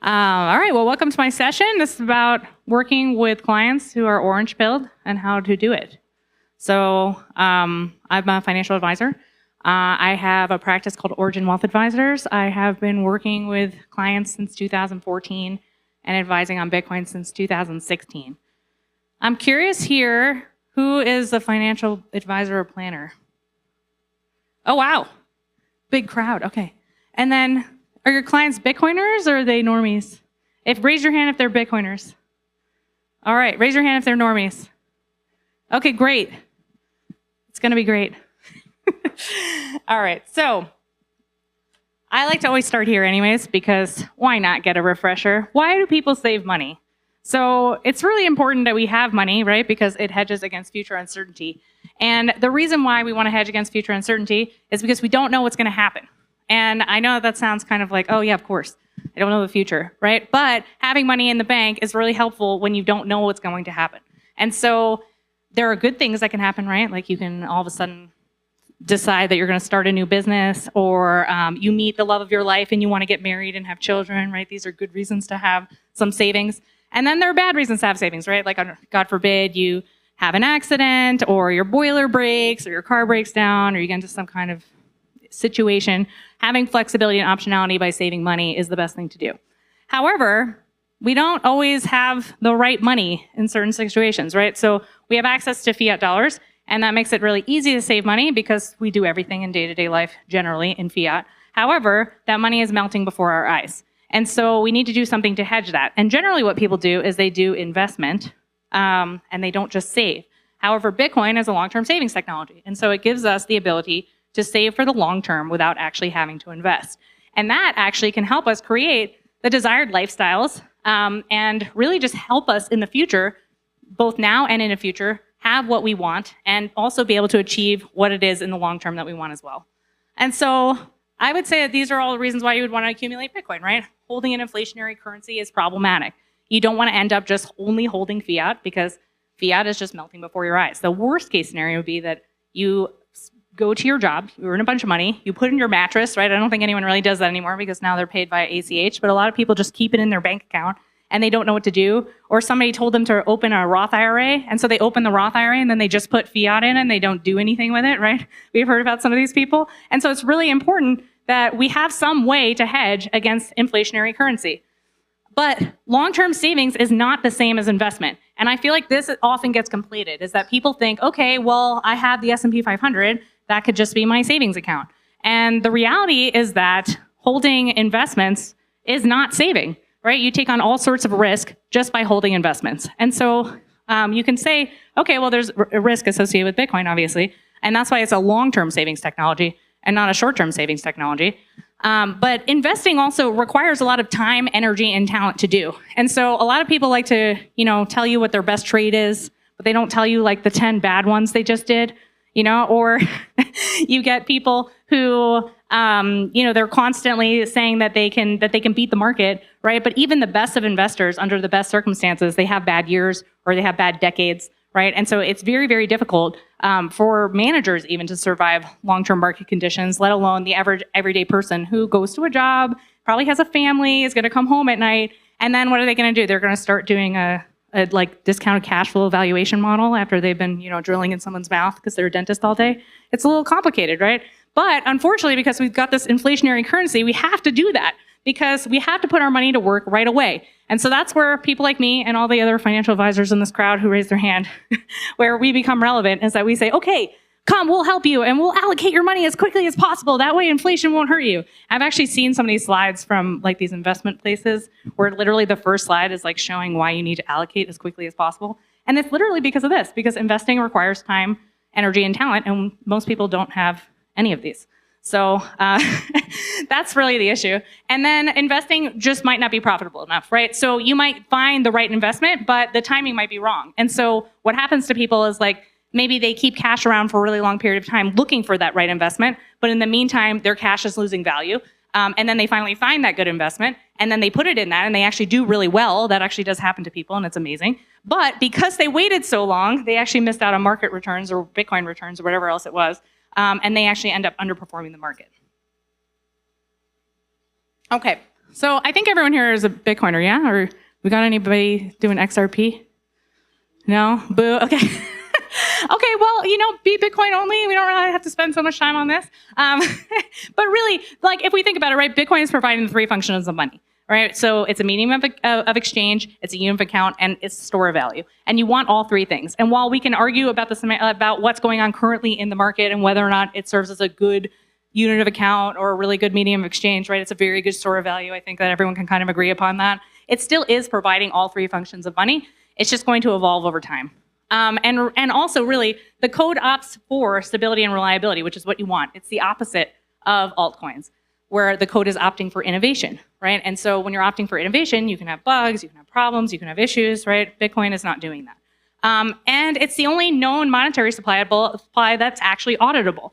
All right, well, welcome to my session. This is about working with clients who are orange pilled and how to do it. So I'm a financial advisor. I have a practice called Origin Wealth Advisors. I have been working with clients since 2014 and advising on Bitcoin since 2016. I'm curious here, who is a financial advisor or planner? Oh, wow. Big crowd, okay. And then, are your clients Bitcoiners or are they normies? Raise your hand if they're Bitcoiners. All right, raise your hand if they're normies. Okay, great. It's gonna be great. All right, so I like to always start here anyways, because why not get a refresher? Why do people save money? So it's really important that we have money, right? Because it hedges against future uncertainty. And the reason why we want to hedge against future uncertainty is because we don't know what's gonna happen. And I know that sounds kind of like, oh yeah, of course, I don't know the future, right? But having money in the bank is really helpful when you don't know what's going to happen. And so there are good things that can happen, right? Like you can all of a sudden decide that you're going to start a new business, or you meet the love of your life and you want to get married and have children, right? These are good reasons to have some savings. And then there are bad reasons to have savings, right? Like, God forbid, you have an accident, or your boiler breaks, or your car breaks down, or you get into some kind of situation. Having flexibility and optionality by saving money is the best thing to do. However, we don't always have the right money in certain situations, right? So we have access to fiat dollars, and that makes it really easy to save money because we do everything in day-to-day life generally in fiat. However, that money is melting before our eyes. And so we need to do something to hedge that. And generally what people do is they do investment, and they don't just save. However, Bitcoin is a long-term savings technology. And so it gives us the ability to save for the long term without actually having to invest. And that actually can help us create the desired lifestyles, and really just help us in the future, both now and in the future, have what we want and also be able to achieve what it is in the long term that we want as well. And so I would say that these are all the reasons why you would want to accumulate Bitcoin, right? Holding an inflationary currency is problematic. You don't want to end up just only holding fiat, because fiat is just melting before your eyes. The worst case scenario would be that you go to your job, you earn a bunch of money, you put it in your mattress, right? I don't think anyone really does that anymore because now they're paid via ACH, but a lot of people just keep it in their bank account and they don't know what to do. Or somebody told them to open a Roth IRA, and so they open the Roth IRA and then they just put fiat in and they don't do anything with it, right? We've heard about some of these people. And so it's really important that we have some way to hedge against inflationary currency. But long-term savings is not the same as investment. And I feel like this often gets conflated, is that people think, okay, well, I have the S&P 500, that could just be my savings account. And the reality is that holding investments is not saving, right? You take on all sorts of risk just by holding investments. And so you can say, okay, well, there's a risk associated with Bitcoin, obviously, and that's why it's a long-term savings technology and not a short-term savings technology. But investing also requires a lot of time, energy, and talent to do. And so a lot of people like to, tell you what their best trade is, but they don't tell you like the 10 bad ones they just did, or you get people who, they're constantly saying that they can beat the market, right? But even the best of investors, under the best circumstances, they have bad years or they have bad decades, right? And so it's very, very difficult for managers even to survive long-term market conditions, let alone the average everyday person who goes to a job, probably has a family, is going to come home at night, and then what are they going to do? They're going to start doing a discounted cash flow valuation model after they've been, drilling in someone's mouth because they're a dentist all day. It's a little complicated, right? But unfortunately, because we've got this inflationary currency, we have to do that because we have to put our money to work right away. And so that's where people like me and all the other financial advisors in this crowd who raise their hand, where we become relevant, is that we say, okay, come, we'll help you and we'll allocate your money as quickly as possible. That way inflation won't hurt you. I've actually seen some of these slides from like these investment places where literally the first slide is like showing why you need to allocate as quickly as possible. And it's literally because of this, because investing requires time, energy, and talent, and most people don't have any of these. So that's really the issue. And then investing just might not be profitable enough, right? So you might find the right investment, but the timing might be wrong. And so what happens to people is like, maybe they keep cash around for a really long period of time looking for that right investment, but in the meantime, their cash is losing value. And then they finally find that good investment, and then they put it in that, and they actually do really well. That actually does happen to people, and it's amazing. But because they waited so long, they actually missed out on market returns or Bitcoin returns or whatever else it was, and they actually end up underperforming the market. Okay, So I think everyone here is a Bitcoiner, yeah? Or we got anybody doing XRP? No? Boo? Okay. Okay, well, be Bitcoin only. We don't really have to spend so much time on this. But really, like, if we think about it, right, Bitcoin is providing the three functions of money, right? So it's a medium of exchange, it's a unit of account, and it's a store of value. And you want all three things. And while we can argue about about what's going on currently in the market and whether or not it serves as a good unit of account or a really good medium of exchange, right? It's a very good store of value. I think that everyone can kind of agree upon that. It still is providing all three functions of money. It's just going to evolve over time. And also, really, the code opts for stability and reliability, which is what you want. It's the opposite of altcoins, where the code is opting for innovation, right? And so when you're opting for innovation, you can have bugs, you can have problems, you can have issues, right? Bitcoin is not doing that. And it's the only known monetary supply that's actually auditable.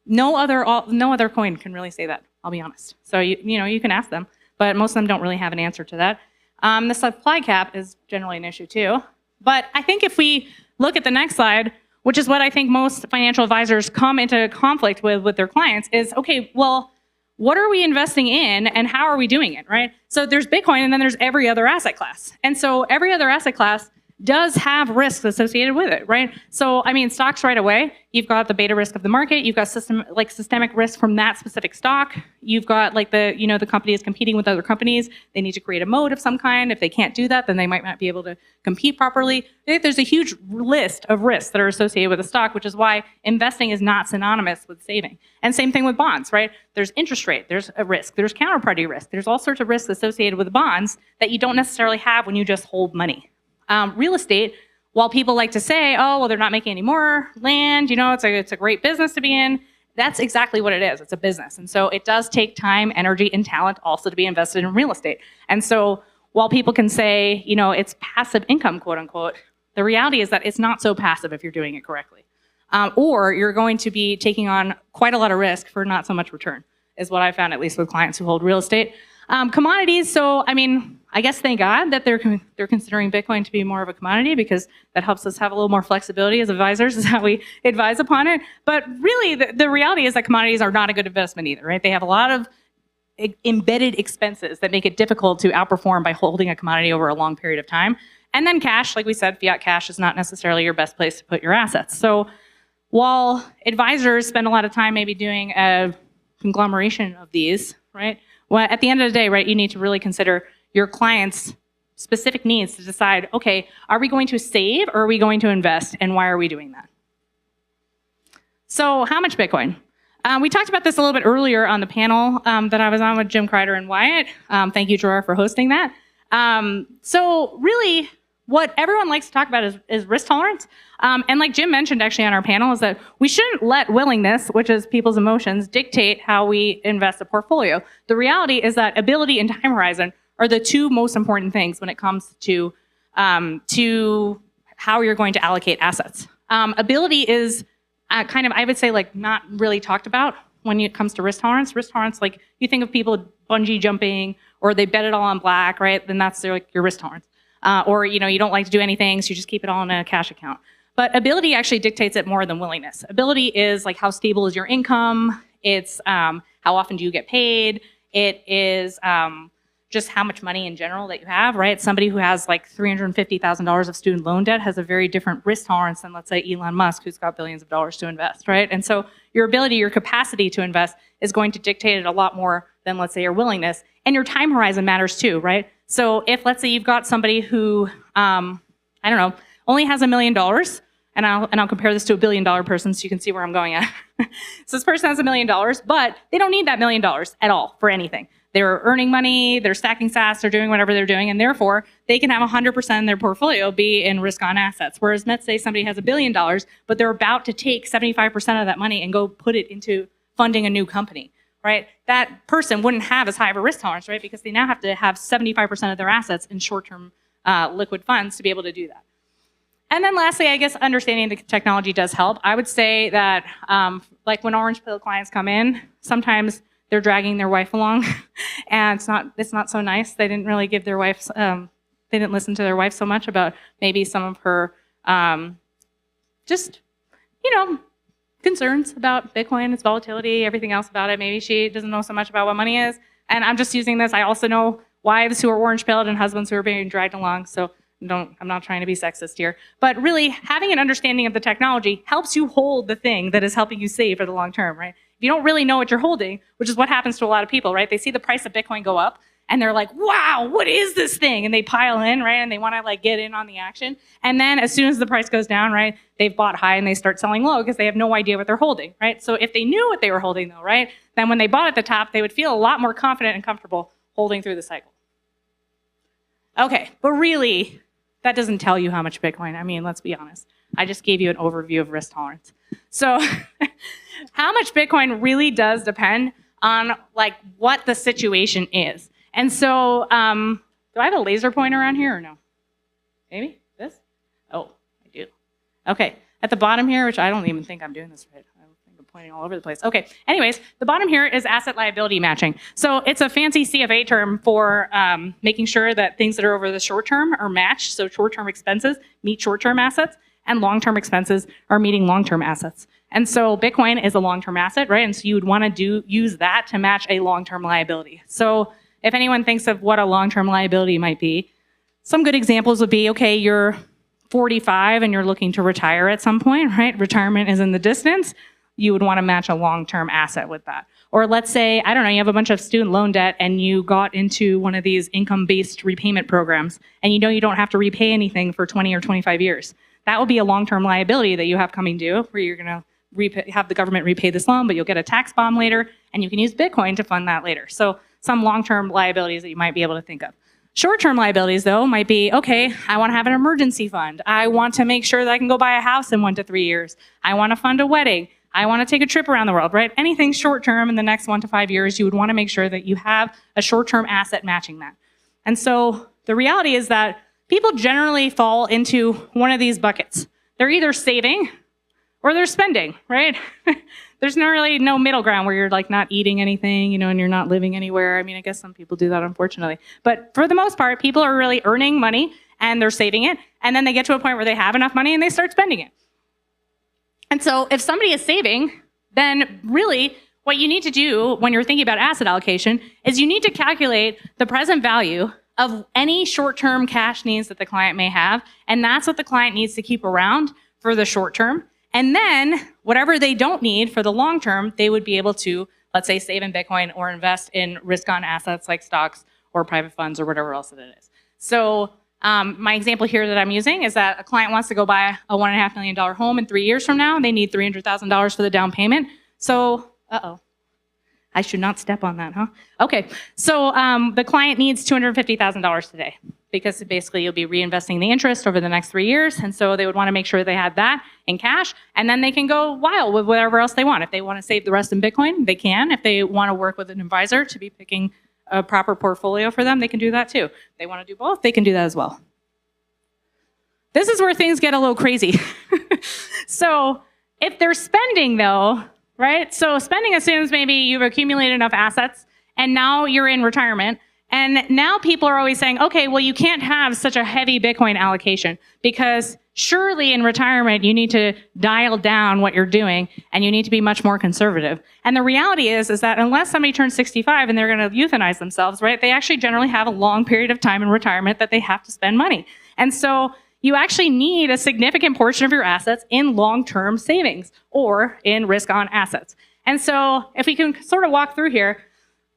No other coin can really say that, I'll be honest. So you can ask them, but most of them don't really have an answer to that. The supply cap is generally an issue too. But I think if we look at the next slide, which is what I think most financial advisors come into conflict with their clients, is, okay, well, what are we investing in and how are we doing it, right? So there's Bitcoin and then there's every other asset class. And so every other asset class does have risks associated with it, right? So, I mean, stocks right away, you've got the beta risk of the market, you've got systemic risk from that specific stock, you've got the company is competing with other companies, they need to create a mode of some kind. If they can't do that, then they might not be able to compete properly. I think there's a huge list of risks that are associated with a stock, which is why investing is not synonymous with saving. And same thing with bonds, right? There's interest rate, there's a risk, there's counterparty risk, there's all sorts of risks associated with bonds that you don't necessarily have when you just hold money. Real estate, while people like to say, oh, well, they're not making any more land, it's a great business to be in, that's exactly what it is. It's a business. And so it does take time, energy, and talent also to be invested in real estate. And so while people can say, it's passive income, quote unquote, the reality is that it's not so passive if you're doing it correctly. Or you're going to be taking on quite a lot of risk for not so much return, is what I found, at least with clients who hold real estate. Commodities, so I guess thank God that they're considering Bitcoin to be more of a commodity, because that helps us have a little more flexibility as advisors, is how we advise upon it. But really, the reality is that commodities are not a good investment either, right? They have a lot of embedded expenses that make it difficult to outperform by holding a commodity over a long period of time. And then cash, like we said, fiat cash is not necessarily your best place to put your assets. So while advisors spend a lot of time maybe doing a conglomeration of these, right? Well, at the end of the day, right, you need to really consider your client's specific needs to decide, okay, are we going to save or are we going to invest, and why are we doing that? So how much Bitcoin? We talked about this a little bit earlier on the panel that I was on with Jim Kreider and Wyatt. Thank you, Gerard, for hosting that. So really, what everyone likes to talk about is risk tolerance. And like Jim mentioned actually on our panel, is that we shouldn't let willingness, which is people's emotions, dictate how we invest a portfolio. The reality is that ability and time horizon are the two most important things when it comes to how you're going to allocate assets. Ability is I would say, not really talked about when it comes to risk tolerance. Risk tolerance, like you think of people bungee jumping or they bet it all on black, right? Then that's your risk tolerance. Or you don't like to do anything, so you just keep it all in a cash account. But ability actually dictates it more than willingness. Ability is like how stable is your income. It's how often do you get paid. It is just how much money in general that you have, right? Somebody who has like $350,000 of student loan debt has a very different risk tolerance than, let's say, Elon Musk, who's got billions of dollars to invest, right? And so your ability, your capacity to invest is going to dictate it a lot more than, let's say, your willingness. And your time horizon matters too, right? So if, let's say, you've got somebody who, only has $1 million, and I'll compare this to a $1 billion person so you can see where I'm going at. So this person has $1 million, but they don't need that $1 million at all for anything. They're earning money, they're stacking sats, they're doing whatever they're doing, and therefore they can have 100% of their portfolio be in risk-on assets. Whereas let's say somebody has $1 billion, but they're about to take 75% of that money and go put it into funding a new company, right? That person wouldn't have as high of a risk tolerance, right? Because they now have to have 75% of their assets in short-term liquid funds to be able to do that. And then lastly, I guess understanding the technology does help. I would say that like when orange pill clients come in, sometimes they're dragging their wife along, and it's not so nice. They didn't really give their wife, they didn't listen to their wife so much about maybe some of her concerns about Bitcoin, its volatility, everything else about it. Maybe she doesn't know so much about what money is. And I'm just using this. I also know wives who are orange-pilled and husbands who are being dragged along, so I'm not trying to be sexist here. But really, having an understanding of the technology helps you hold the thing that is helping you save for the long term, right? If you don't really know what you're holding, which is what happens to a lot of people, right? They see the price of Bitcoin go up, and they're like, wow, what is this thing? And they pile in, right? And they want to like get in on the action. And then as soon as the price goes down, right, they've bought high and they start selling low because they have no idea what they're holding, right? So if they knew what they were holding though, right, then when they bought at the top, they would feel a lot more confident and comfortable holding through the cycle. Okay, but really, that doesn't tell you how much Bitcoin. I mean, let's be honest. I just gave you an overview of risk tolerance. So how much Bitcoin really does depend on like what the situation is. And so do I have a laser pointer around here or no? Maybe? This? Oh, I do. Okay, at the bottom here, which I don't even think I'm doing this right. I think I'm pointing all over the place. Okay, anyways, the bottom here is asset liability matching. So it's a fancy CFA term for making sure that things that are over the short term are matched. So short-term expenses meet short-term assets, and long-term expenses are meeting long-term assets. And so Bitcoin is a long-term asset, right? And so you would want to use that to match a long-term liability. So if anyone thinks of what a long-term liability might be, some good examples would be, okay, you're 45 and you're looking to retire at some point, right? Retirement is in the distance. You would want to match a long-term asset with that. Or let's say, I don't know, you have a bunch of student loan debt and you got into one of these income-based repayment programs and you know you don't have to repay anything for 20 or 25 years. That will be a long-term liability that you have coming due where you're going to have the government repay this loan, but you'll get a tax bomb later and you can use Bitcoin to fund that later. So some long-term liabilities that you might be able to think of. Short-term liabilities, though, might be, okay, I want to have an emergency fund. I want to make sure that I can go buy a house in 1 to 3 years. I want to fund a wedding. I want to take a trip around the world, right? Anything short-term in the next 1 to 5 years, you would want to make sure that you have a short-term asset matching that. And so the reality is that people generally fall into one of these buckets. They're either saving or they're spending, right? There's really no middle ground where you're like not eating anything, you know, and you're not living anywhere. I mean, I guess some people do that, unfortunately. But for the most part, people are really earning money and they're saving it. And then they get to a point where they have enough money and they start spending it. And so if somebody is saving, then really what you need to do when you're thinking about asset allocation is you need to calculate the present value of any short-term cash needs that the client may have. And that's what the client needs to keep around for the short term. And then whatever they don't need for the long term, they would be able to, let's say, save in Bitcoin or invest in risk-on assets like stocks or private funds or whatever else it is. So my example here that I'm using is that a client wants to go buy a $1.5 million home in 3 years from now. They need $300,000 for the down payment. So, I should not step on that, huh? Okay, so the client needs $250,000 today because basically you'll be reinvesting the interest over the next 3 years. And so they would want to make sure they had that in cash and then they can go wild with whatever else they want. If they want to save the rest in Bitcoin, they can. If they want to work with an advisor to be picking a proper portfolio for them, they can do that too. If they want to do both, they can do that as well. This is where things get a little crazy. So if they're spending though, right? So spending assumes maybe you've accumulated enough assets and now you're in retirement. And now people are always saying, okay, well, you can't have such a heavy Bitcoin allocation because surely in retirement, you need to dial down what you're doing and you need to be much more conservative. And the reality is that unless somebody turns 65 and they're going to euthanize themselves, right? They actually generally have a long period of time in retirement that they have to spend money. And so you actually need a significant portion of your assets in long-term savings or in risk-on assets. And so if we can sort of walk through here,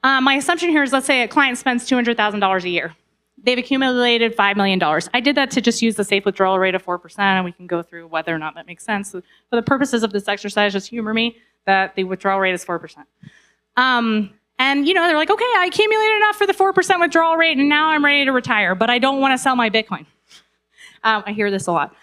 my assumption here is, let's say a client spends $200,000 a year. They've accumulated $5 million. I did that to just use the safe withdrawal rate of 4%, and we can go through whether or not that makes sense. So for the purposes of this exercise, just humor me that the withdrawal rate is 4%. And you know, they're like, okay, I accumulated enough for the 4% withdrawal rate, and now I'm ready to retire, but I don't want to sell my Bitcoin. I hear this a lot.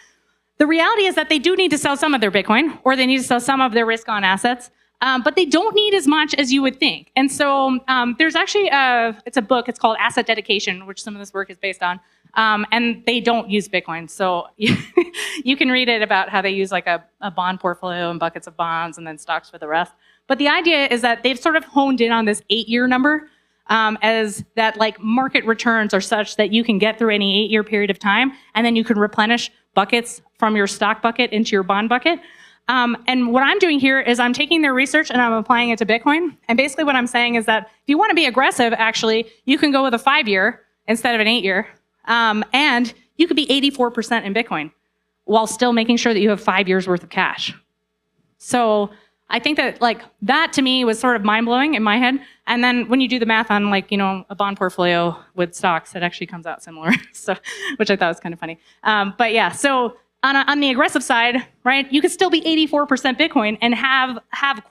The reality is that they do need to sell some of their Bitcoin, or they need to sell some of their risk-on assets. But they don't need as much as you would think. And so there's actually it's a book, it's called Asset Dedication, which some of this work is based on. And they don't use Bitcoin. So you can read it about how they use like a bond portfolio and buckets of bonds and then stocks for the rest. But the idea is that they've sort of honed in on this 8-year number as that like market returns are such that you can get through any 8-year period of time and then you can replenish buckets from your stock bucket into your bond bucket. And what I'm doing here is I'm taking their research and I'm applying it to Bitcoin. And basically what I'm saying is that if you want to be aggressive, actually, you can go with a 5-year instead of an 8-year. And you could be 84% in Bitcoin while still making sure that you have 5 years worth of cash. So I think that that to me was sort of mind blowing in my head. And then when you do the math on a bond portfolio with stocks, it actually comes out similar. So, which I thought was kind of funny. But yeah, so on the aggressive side, right, you could still be 84% Bitcoin and have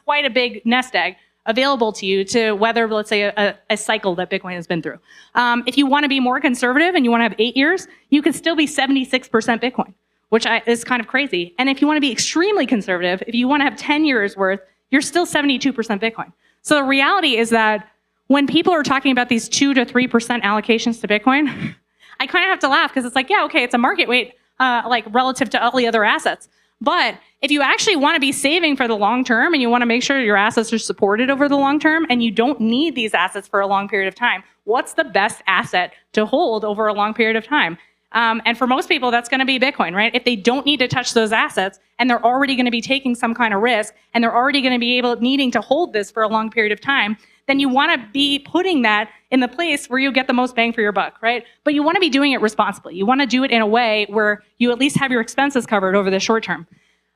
quite a big nest egg available to you to weather, let's say, a cycle that Bitcoin has been through. If you want to be more conservative and you want to have 8 years, you could still be 76% Bitcoin, which is kind of crazy. And if you want to be extremely conservative, if you want to have 10 years worth, you're still 72% Bitcoin. So the reality is that when people are talking about these 2 to 3% allocations to Bitcoin, I kind of have to laugh because it's yeah, okay, it's a market weight relative to all the other assets. But if you actually want to be saving for the long term and you want to make sure your assets are supported over the long term and you don't need these assets for a long period of time, what's the best asset to hold over a long period of time? And for most people, that's going to be Bitcoin, right? If they don't need to touch those assets and they're already going to be taking some kind of risk and they're already going to be needing to hold this for a long period of time, then you want to be putting that in the place where you get the most bang for your buck, right? But you want to be doing it responsibly. You want to do it in a way where you at least have your expenses covered over the short term.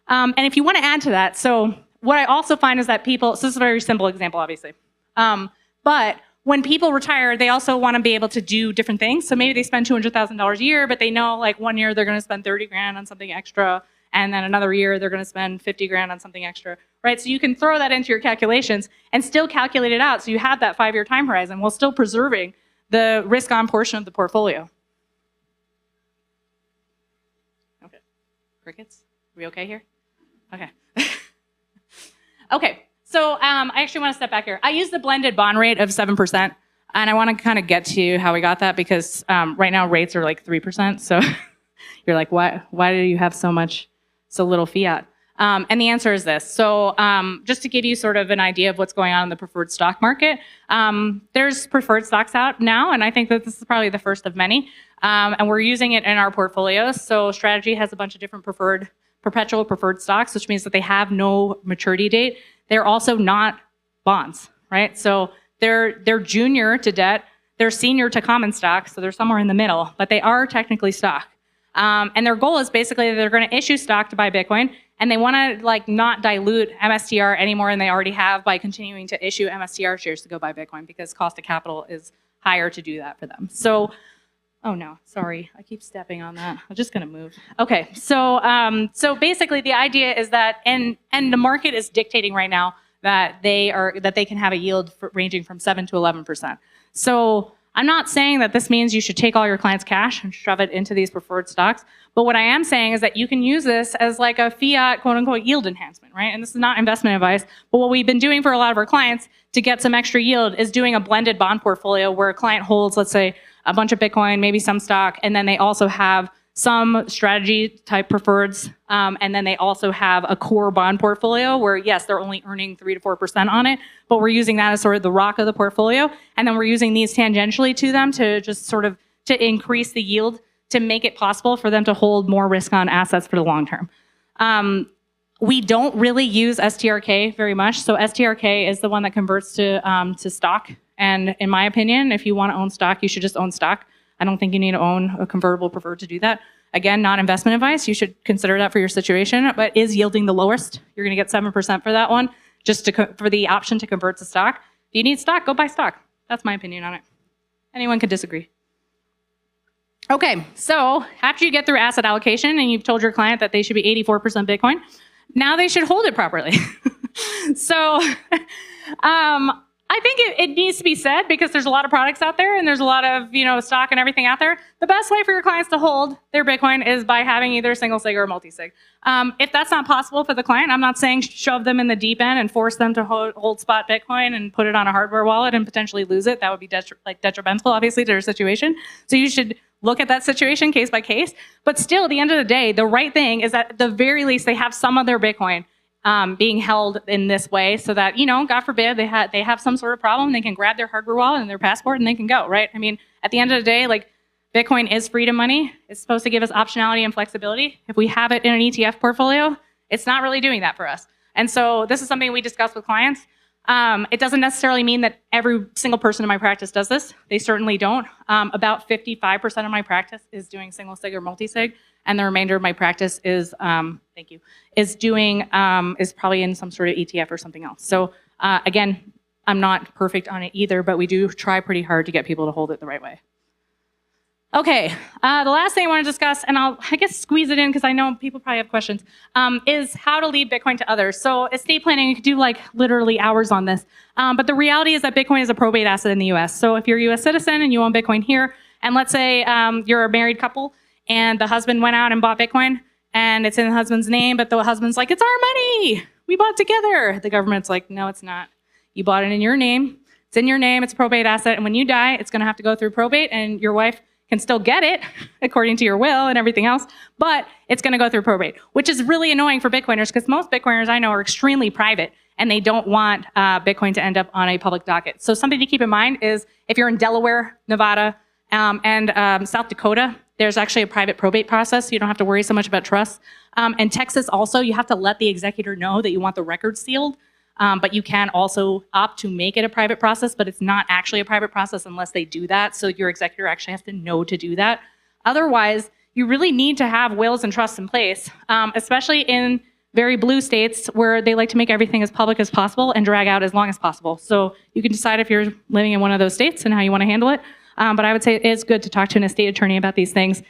And if you want to add to that, so what I also find is that people, so this is a very simple example, obviously, but when people retire, they also want to be able to do different things. So maybe they spend $200,000 a year, but they know 1 year they're going to spend 30 grand on something extra, and then another year they're going to spend 50 grand on something extra, right? So you can throw that into your calculations and still calculate it out. So you have that 5-year time horizon while still preserving the risk-on portion of the portfolio. Okay, crickets, are we okay here? Okay. Okay. So I actually want to step back here. I use the blended bond rate of 7%, and I want to kind of get to how we got that because right now rates are 3%. So you're why do you have so little fiat? And the answer is this. So just to give you sort of an idea of what's going on in the preferred stock market, there's preferred stocks out now, and I think that this is probably the first of many. And we're using it in our portfolios. So Strategy has a bunch of different perpetual preferred stocks, which means that they have no maturity date. They're also not bonds, right? So they're junior to debt, they're senior to common stock, so they're somewhere in the middle, but they are technically stock. And their goal is basically they're going to issue stock to buy Bitcoin, and they want to not dilute MSTR any more than they already have by continuing to issue MSTR shares to go buy Bitcoin because cost of capital is higher to do that for them. So, oh no, sorry, I keep stepping on that. I'm just going to move. Okay, so basically the idea is that, and the market is dictating right now that they can have a yield ranging from 7 to 11%. So I'm not saying that this means you should take all your clients' cash and shove it into these preferred stocks, but what I am saying is that you can use this as a fiat quote unquote yield enhancement, right? And this is not investment advice, but what we've been doing for a lot of our clients to get some extra yield is doing a blended bond portfolio where a client holds, let's say, a bunch of Bitcoin, maybe some stock, and then they also have some strategy type preferreds, and then they also have a core bond portfolio where, yes, they're only earning 3 to 4% on it, but we're using that as sort of the rock of the portfolio, and then we're using these tangentially to them to just sort of to increase the yield to make it possible for them to hold more risk on assets for the long term. We don't really use STRK very much, so STRK is the one that converts to stock. And in my opinion, if you want to own stock, you should just own stock. I don't think you need to own a convertible preferred to do that. Again, not investment advice. You should consider that for your situation, but is yielding the lowest. You're going to get 7% for that one, just for the option to convert to stock. If you need stock, go buy stock. That's my opinion on it. Anyone could disagree. Okay, so after you get through asset allocation and you've told your client that they should be 84% Bitcoin, now they should hold it properly. So, I think it needs to be said because there's a lot of products out there and there's a lot of stock and everything out there. The best way for your clients to hold their Bitcoin is by having either single sig or multi sig. If that's not possible for the client, I'm not saying shove them in the deep end and force them to hold spot Bitcoin and put it on a hardware wallet and potentially lose it. That would be detrimental, obviously, to their situation. So you should look at that situation case by case. But still, at the end of the day, the right thing is that at the very least they have some of their Bitcoin being held in this way so that, God forbid, they have some sort of problem, they can grab their hardware wallet and their passport and they can go, right? I mean, at the end of the day, Bitcoin is freedom money. It's supposed to give us optionality and flexibility. If we have it in an ETF portfolio, It's not really doing that for us. And so this is something we discuss with clients. It doesn't necessarily mean that every single person in my practice does this. They certainly don't. About 55% of my practice is doing single sig or multi-sig, and the remainder of my practice is, is probably in some sort of ETF or something else. So again, I'm not perfect on it either, but we do try pretty hard to get people to hold it the right way. Okay, the last thing I want to discuss, and I guess squeeze it in because I know people probably have questions, is how to leave Bitcoin to others. So estate planning, you could do like literally hours on this. But the reality is that Bitcoin is a probate asset in the US. So if you're a US citizen and you own Bitcoin here, and let's say you're a married couple and the husband went out and bought Bitcoin and it's in the husband's name, but the husband's like, it's our money, we bought together. The government's like, no, it's not. You bought it in your name, it's in your name, it's a probate asset, and when you die, it's gonna have to go through probate, and your wife can still get it according to your will and everything else, but it's gonna go through probate, which is really annoying for Bitcoiners because most Bitcoiners I know are extremely private and they don't want Bitcoin to end up on a public docket. So something to keep in mind is if you're in Delaware, Nevada, and South Dakota, there's actually a private probate process, so you don't have to worry so much about trusts. And Texas also, you have to let the executor know that you want the record sealed. But you can also opt to make it a private process, but it's not actually a private process unless they do that. So your executor actually has to know to do that. Otherwise, you really need to have wills and trusts in place, especially in very blue states where they like to make everything as public as possible and drag out as long as possible. So you can decide if you're living in one of those states and how you want to handle it. But I would say it's good to talk to an estate attorney about these things.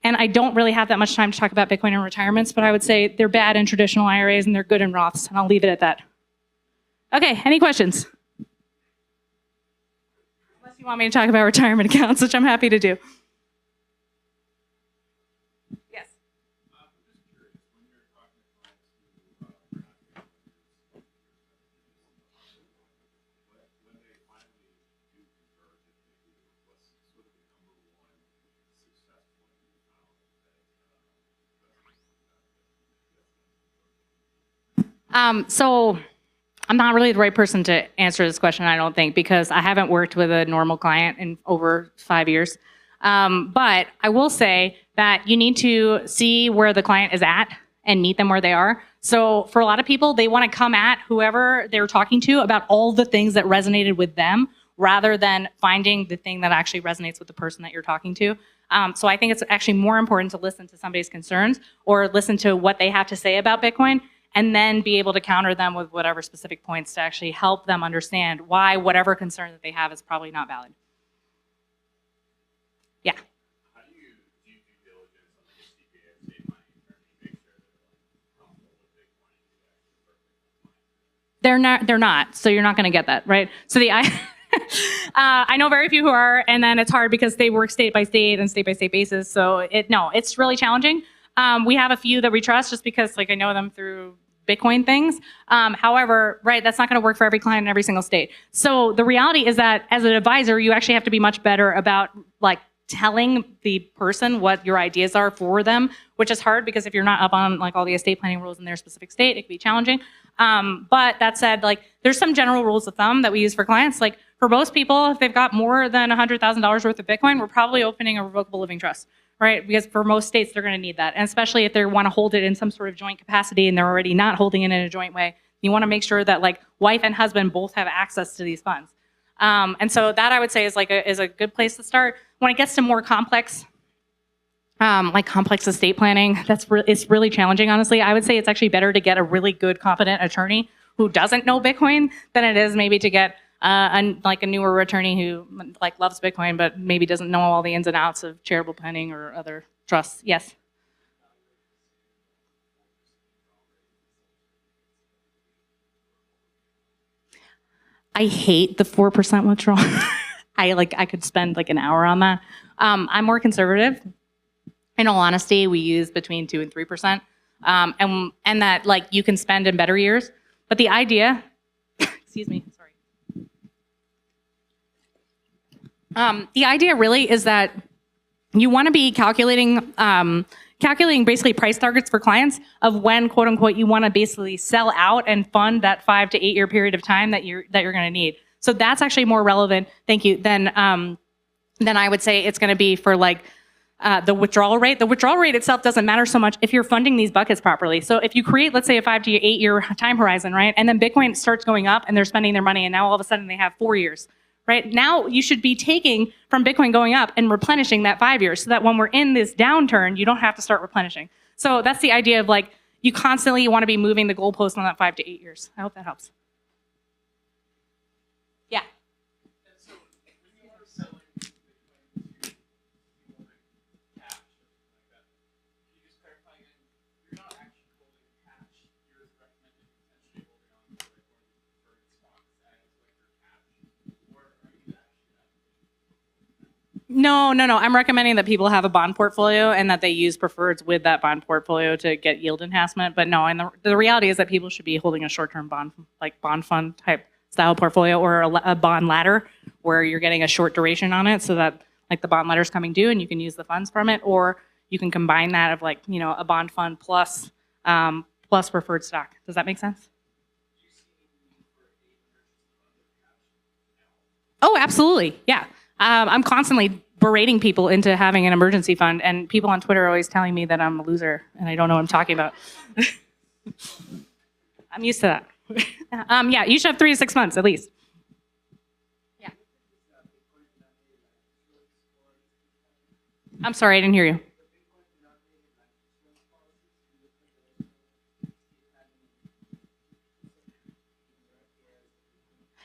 And I don't really have that much time to talk about Bitcoin and retirements, but I would say they're bad in traditional IRAs and they're good in Roths, and I'll leave it at that. Okay, any questions? Unless you want me to talk about retirement accounts, which I'm happy to do. Yes. I'm just curious, when you're talking to clients who are not when they finally do convert, what's sort of the number one success point you found that So I'm not really the right person to answer this question, I don't think, because I haven't worked with a normal client in over 5 years. But I will say that you need to see where the client is at and meet them where they are. So for a lot of people, they want to come at whoever they're talking to about all the things that resonated with them rather than finding the thing that actually resonates with the person that you're talking to. So I think it's actually more important to listen to somebody's concerns or listen to what they have to say about Bitcoin and then be able to counter them with whatever specific points to actually help them understand why whatever concern that they have is probably not valid. Yeah. How do you do due diligence on the CPA estate planning attorney, make sure that they're comfortable with Bitcoin and you actually work with them? They're not, so you're not gonna get that, right? So I know very few who are, and then it's hard because they work state by state and state by state basis, so it's really challenging. We have a few that we trust just because I know them through Bitcoin things. However, right, that's not going to work for every client in every single state. So the reality is that as an advisor, you actually have to be much better about telling the person what your ideas are for them, which is hard because if you're not up on all the estate planning rules in their specific state, it can be challenging. But that said, there's some general rules of thumb that we use for clients. For most people, if they've got more than $100,000 worth of Bitcoin, we're probably opening a revocable living trust. Right, because for most states, they're going to need that. And especially if they want to hold it in some sort of joint capacity and they're already not holding it in a joint way, you want to make sure that wife and husband both have access to these funds. And so that I would say is a good place to start. When it gets to more complex, complex estate planning, it's really challenging, honestly. I would say it's actually better to get a really good, competent attorney who doesn't know Bitcoin than it is maybe to get a newer attorney who loves Bitcoin but maybe doesn't know all the ins and outs of charitable planning or other trusts. Yes. I hate the 4% withdrawal. I could spend an hour on that. I'm more conservative. In all honesty, we use between 2 and 3%, and that you can spend in better years. But the idea, excuse me. The idea really is that you want to be calculating basically price targets for clients of when, quote unquote, you want to basically sell out and fund that 5 to 8 year period of time that you're going to need. So that's actually more relevant, than I would say it's going to be for The withdrawal rate itself doesn't matter so much if you're funding these buckets properly. So if you create, let's say, a 5 to 8 year time horizon, right, and then Bitcoin starts going up and they're spending their money, and now all of a sudden they have 4 years, right? Now you should be taking from Bitcoin going up and replenishing that 5 years, so that when we're in this downturn, you don't have to start replenishing. So that's the idea of like you constantly want to be moving the goalpost on that 5 to 8 years. I hope that helps. Yeah. And so when you are selling Bitcoin to people like cash or something like that, can you just clarify again? You're not actually holding cash. You're recommending potentially holding on to like one of these preferred stocks as like your cash, or are you actually No. I'm recommending that people have a bond portfolio and that they use preferreds with that bond portfolio to get yield enhancement. But no, and the reality is that people should be holding a short-term bond, like bond fund type style portfolio, or a bond ladder where you're getting a short duration on it, so that like the bond ladder is coming due and you can use the funds from it, or you can combine that of like, you know, a bond fund plus plus preferred stock. Does that make sense? Oh, absolutely. Yeah. I'm constantly berating people into having an emergency fund, and people on Twitter are always telling me that I'm a loser and I don't know what I'm talking about. I'm used to that. Yeah, you should have 3 to 6 months at least. Yeah. I'm sorry, I didn't hear you.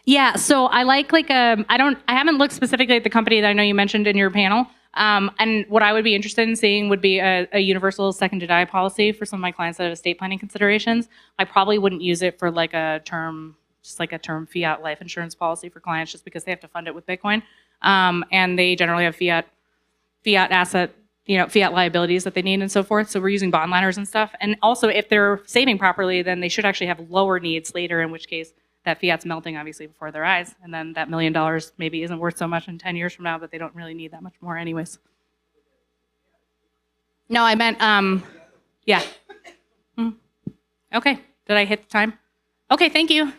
Yeah, so I like I haven't looked specifically at the company that I know you mentioned in your panel. And what I would be interested in seeing would be a universal second to die policy for some of my clients that have estate planning considerations. I probably wouldn't use it for like a term fiat life insurance policy for clients, just because they have to fund it with Bitcoin. And they generally have fiat asset, fiat liabilities that they need and so forth. So we're using bond ladders and stuff. And also, if they're saving properly, then they should actually have lower needs later, in which case that fiat's melting obviously before their eyes. And then that $1 million maybe isn't worth so much in 10 years from now, but they don't really need that much more anyways. No, I meant, yeah. Okay, did I hit the time? Okay, thank you.